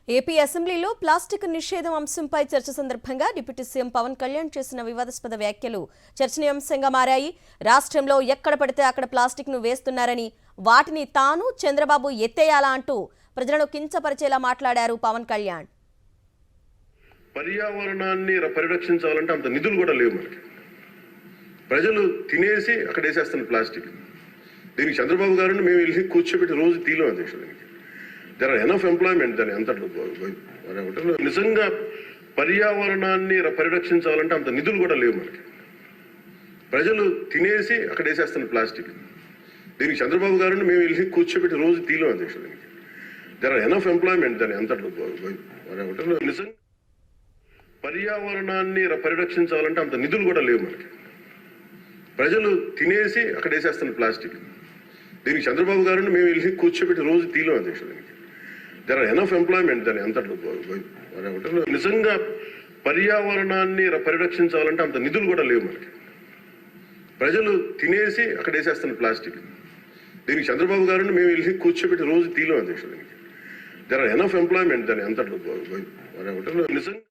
AP అసెంబ్లీలో plastic నిషేధం అంశంపై చర్చ సందర్భంగా డిప్యూటీ సీఎం పవన్ కళ్యాణ్ చేసిన వివాదాస్పద వ్యాఖ్యలు చర్చనీయాంశంగా మారాయి. రాష్ట్రంలో ఎక్కడ పడితే అక్కడ ప్లాస్టిక్ ను వేస్తున్నారని, వాటిని తాను చంద్రబాబు ఎత్తేయాలా అంటూ ప్రజలను కించపరిచేలా మాట్లాడారు పవన్ కళ్యాణ్. పర్యావరణాన్ని పరిరక్షించాలంటే అంత నిధులు కూడా లేవు మనకి. ప్రజలు తినేసి అక్కడ వేసేస్తున్న ప్లాస్టిక్. దీనికి చంద్రబాబు గారిని మేము వెళ్ళి కూర్చోబెట్టి రోజు తీలో అధ్యక్షుడు. దెర్ ఆర్ ఎనఫ్ ఎంప్లాయ్మెంట్ దాని అంతట్లో. నిజంగా పర్యావరణాన్ని పరిరక్షించాలంటే అంత నిధులు కూడా లేవు మనకి. ప్రజలు తినేసి అక్కడ వేసేస్తున్న ప్లాస్టిక్. దీనికి చంద్రబాబు గారిని మేము వెళ్ళి కూర్చోబెట్టి రోజు తీలో అధ్యక్షుడు. దెర్ ఆర్ ఎనఫ్ ఎంప్లాయ్మెంట్ దాని అంతట్లో. నిజంగా పర్యావరణాన్ని పరిరక్షించాలంటే అంత నిధులు కూడా లేవు మనకి. ప్రజలు తినేసి అక్కడ వేసేస్తున్న ప్లాస్టిక్. దీనికి చంద్రబాబు గారిని మేము వెళ్ళి కూర్చోబెట్టి రోజు తీలో అధ్యక్షుడు. దెర్ ఆర్ ఎనఫ్ ఎంప్లాయ్మెంట్ దాని అంతట్లో. నిజంగా పర్యావరణాన్ని పరిరక్షించాలంటే అంత నిధులు కూడా లేవు మనకి. ప్రజలు తినేసి అక్కడ వేసేస్తున్న ప్లాస్టిక్. దీనికి చంద్రబాబు గారిని మేము వెళ్ళి కూర్చోబెట్టి రోజు తీలో అధ్యక్షుడు. దెర్ ఆర్ ఎనఫ్ ఎంప్లాయ్మెంట్ దాని అంతట్లో. నిజంగా